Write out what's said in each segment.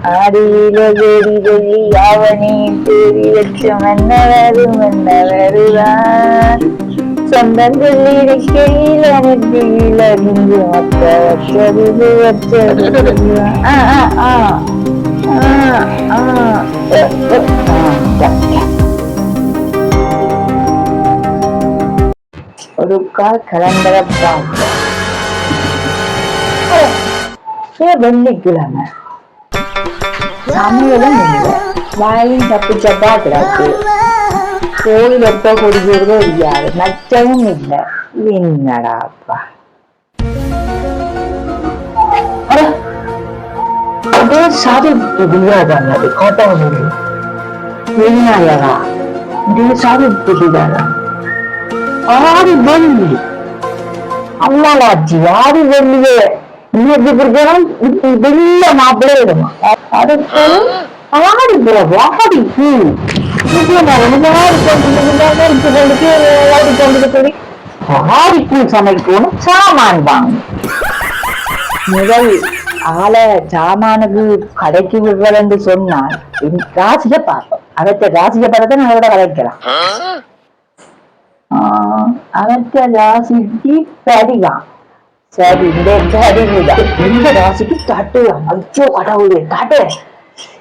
ஆடியில தேடி தேடி யாவனே தேடி வச்ச மன்னவரும் மன்னவருதான் சொந்தம் சொல்லி கையில நெற்றியில இங்கு மத்த வச்சது வச்சது ஒரு கால் கலண்டரை பார்க்க வெள்ளிக்கிழமை சமையலும் இல்லை வாயிலும் தப்பு சப்பா கிடக்கு கோயில் எப்ப குடிக்கிறதோ இல்லையாது நச்சமும் இல்லை இது என்னடாப்பா சாதி புதியாதான் அது கோட்டை வெளிநாயகா இது சாதி புதிதானா ஆடி வெள்ளி அம்மாளாச்சி ஆடி வெள்ளியே இன்னைக்கு இருக்கணும் வெள்ள மாப்பிள்ளை வருமா அதுக்கு ஆடி பிறகு ஆடி ஆடிக்கு சமைக்கணும் சாமான் வாங்க முதல் ஆளை சாமானுக்கு கடைக்கு விடுறதுன்னு சொன்னால் ராசியை பார்ப்போம் அவற்றை ராசியை பார்த்து நான் கூட கதைக்கலாம் அவற்றை ராசிக்கு படிவான் சரி இந்த ராசிக்கு தட்டுவான் அச்சோ கடவுளே தட்டு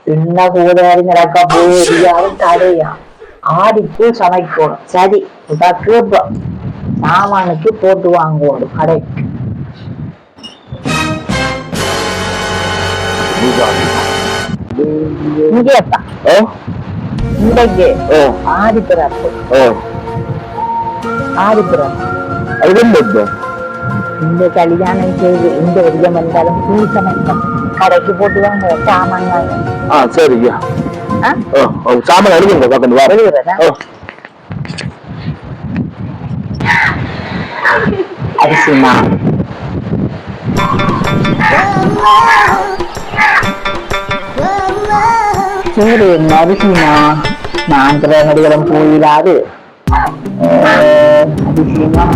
என்ன கூடாது நடக்க போயாரும் தடையான் ஆடிக்கு சமைக்கணும் சரி கேட்போம் சாமானுக்கு போட்டு வாங்குவோம் கடைக்கு இங்கேப்பா இன்றைக்கு ஆடிப்பிறப்பு ஆடிப்பிறப்பு இந்த கல்யாணம் செய்து இந்த விதம் வந்தாலும் பூ சமைக்கும் கடைக்கு போட்டு வாங்க சாமான் வாங்க சரியா சாமான் எழுதுங்க அரிசிமா சரி அரிசிமா நான் திறனடிகளும் போயிடாது அரிசிமா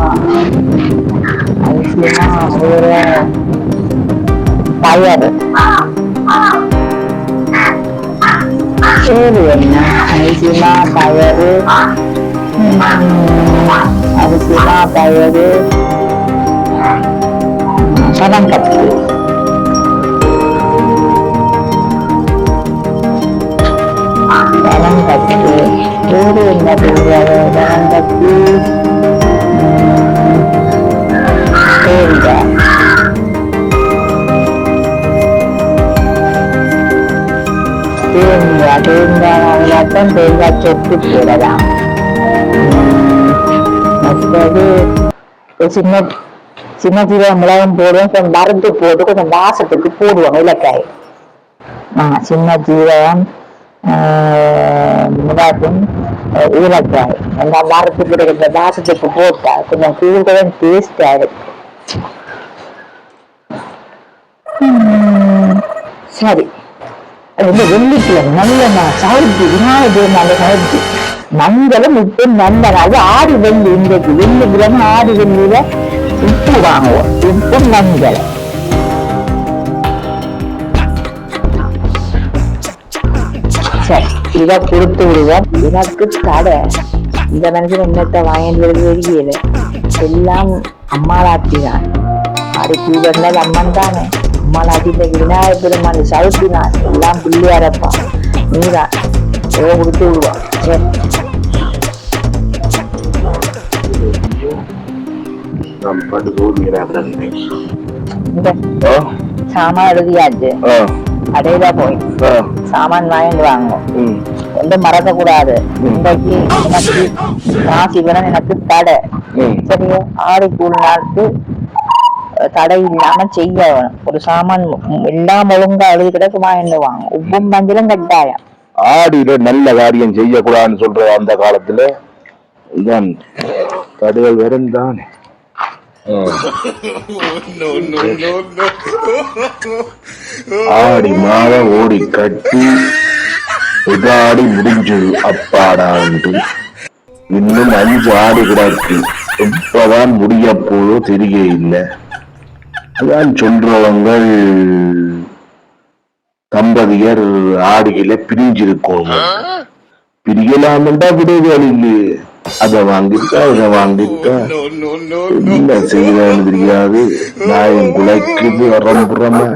ஒரு பயறு சரி என்ன அரிசிமா பயறு அரிசிமா பயறு பனங்கட்டி பனங்கட்டி வேறு என்ன போடுறது பனங்கட்டி தேங்காய் தேங்காய் தேங்காய் சொட்டு போடலாம் மற்றது சின்ன சின்ன சீரக மிளகும் போடுவோம் கொஞ்சம் மருந்து போட்டு கொஞ்சம் வாசத்துக்கு போடுவோம் இலக்காய் சின்ன சீரகம் மிளகும் இலக்காய் எல்லாம் மரத்துக்கு இருக்கிற வாசத்துக்கு போட்டா கொஞ்சம் கூடுதல் டேஸ்டா இருக்கு சரி வெள்ளிக்கிழமை நல்ல சவுதி விநாயகர் நல்ல சவுதி மஞ்சளும் உப்பு நல்ல அது ஆடி வெள்ளி இன்றைக்கு வெள்ளிக்கிழமை ஆடி வெள்ளியில உப்பு வாங்குவோம் உப்பு மஞ்சள் சரி இதை கொடுத்து விடுவோம் எனக்கு கடை இந்த மனுஷன் என்னத்தை வாங்கிட்டு வருது வெளியில எல்லாம் அம்மாளாட்டி தான் ஆடி பூவர்னால் அம்மன் தானே அம்மாளாட்டி இந்த விநாயகர் பெருமான் சவுத்தி தான் எல்லாம் பிள்ளையாரப்பா நீதான் ஏதோ கொடுத்து விடுவான் சரி சாமான் எழுதியாச்சு கடையில போய் சாமான் வாங்கிட்டு வாங்கும் எந்த மறக்க கூடாது இன்றைக்கு எனக்கு ராசிபுரம் எனக்கு தடை சரியா ஆடிக்கூழ் நாளுக்கு தடை இல்லாம செய்ய ஒரு சாமான் எல்லாம் ஒழுங்கா எழுதி கிடக்கு வாங்கிட்டு வாங்க உப்பும் மஞ்சளும் கட்டாயம் ஆடியில நல்ல காரியம் செய்யக்கூடாதுன்னு சொல்ற அந்த காலத்துல இதான் தடைகள் வருந்தானே ஆடி மாத ஓடி கட்டி ஆடி முடிஞ்சது அப்பாடான்ட்டு. இன்னும் 5 ஆடு கிடக்கு. எப்பதான் முடிய போதோ தெரிய இல்லை. அதான் சொல்றவங்க தம்பதியர் ஆடுகளை பிரிஞ்சிருக்கோம். பிரியலாமண்டா விடுதல் இல்லையே. அதை வாங்கிட்டா இதை வாங்கிட்டா என்ன செய்யறான்னு தெரியாது. நாயம் குலைக்குது வரம்புறமா.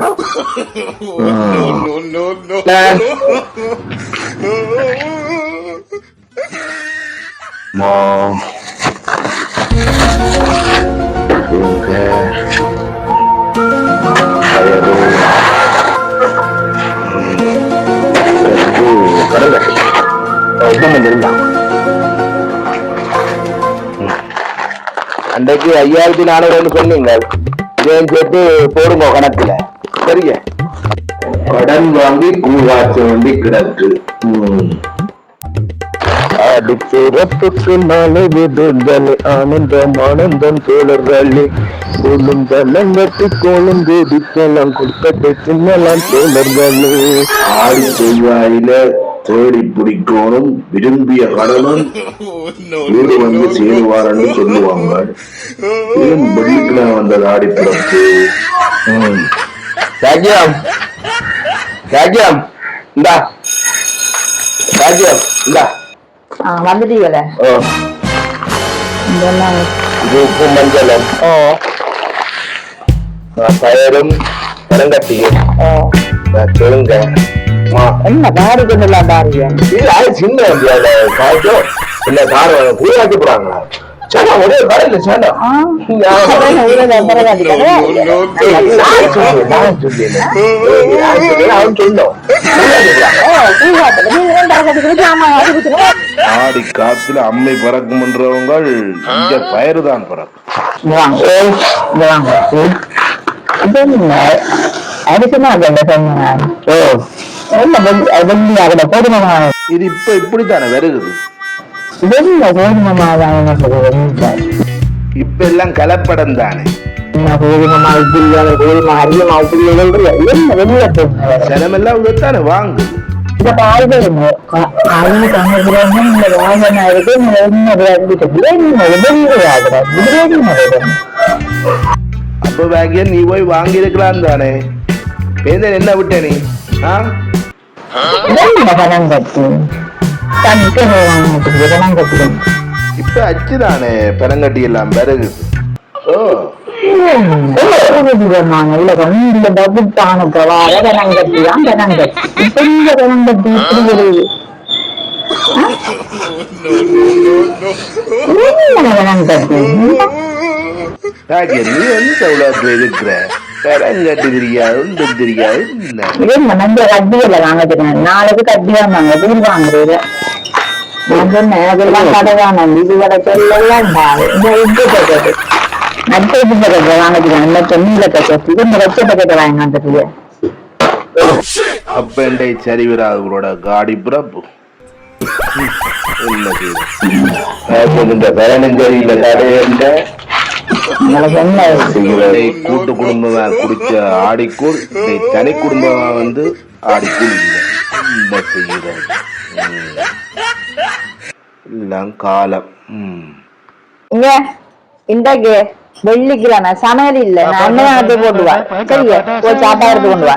அன்றைக்கு 5400 சொன்னீங்க. இதையும் சேர்த்து போடுங்க கணக்குல. சரியா? கடன் வாங்கி கூவாச்ச வேண்டி கிடக்கு. அடிச்சிறப்புக்கு நாளை விடுதலை ஆனந்தம் ஆனந்தம் தோழர்களே. கோலும் தலங்கட்டு கோலும் வேதிக்கலாம் கொடுத்த சின்னலாம் தோழர்களே. ஆடி செய்வாயில தேடி பிடிக்கணும். விரும்பிய கடனும் வீடு வந்து சேருவாரன்னு சொல்லுவாங்க. வெள்ளிக்கிழமை வந்தது ஆடி பிறப்பு. ராஜ்யம் ராஜ்யம் இந்தா ராஜ்யம் இந்தா வந்துட்டீங்களே. இது உப்பு மஞ்சளும் பயரும் பனங்கட்டியும் சொல்லுங்க. என்ன பாரி கொண்டுலாம் பாருங்க. சின்ன காய்ச்சோ இல்ல காரம் கூடாக்கி போறாங்களா? ஒரே கடையில சேலம் ஆடி காத்துல அம்மை பறக்கும்ன்றவங்க இங்க பயிர்தான் பறக்கும். இது இப்ப இப்படித்தானே வருகுது. இப்ப எல்லாம் கலப்படம் தானே. செலமெல்லாம் தானே வாங்கு. அப்ப வேக நீ போய் வாங்கி இருக்கலாம் தானே. என்ன விட்ட நீ? இப்ப அச்சுதானே பெனங்கட்டி எல்லாம் பிறகு. நீ எந்த உலகத்துல இருக்கிற? பெரங்கட்டி தெரியாது, ஒன்றும் தெரியாது. நாளைக்கு கட்டியாங்க வீடு வாங்குறது. நான் சொன்னேன் அதெல்லாம் கடைவான இது கடை சொல்லலாம். நட்டு வாங்கிக்கிறேன். இந்த நீல கட்டை இது ரச்ச பக்கத்தை வாங்கிட்டு அப்ப என்னை சரி வராது. உங்களோட காடி பிறப்பு கூட்டு குடும்பமா குடிச்ச ஆடிக்கூழ் தனி குடும்பமா வந்து ஆடிக்கூழ் இல்லை செய்யற எல்லாம் காலம். இன்றைக்கு வெள்ளிக்கிழமை சமையல் இல்ல. நான் அண்ணன் போட்டுவா. சரியா? ஒரு சாப்பா எடுத்து கொண்டு வா.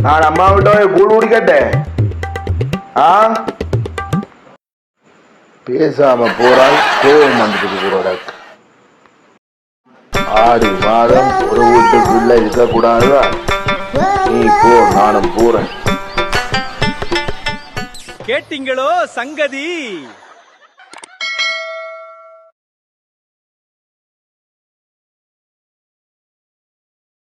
நான் அம்மா விட்ட கூழ் குடிக்கட்டேன். பேசாம போறாள். கோவம் வந்துட்டு போறோட. ஆடி மாதம் ஒரு வீட்டுக்குள்ள இருக்க கூடாதா? நீ போ, நானும் போறேன். கேட்டீங்களோ சங்கதி?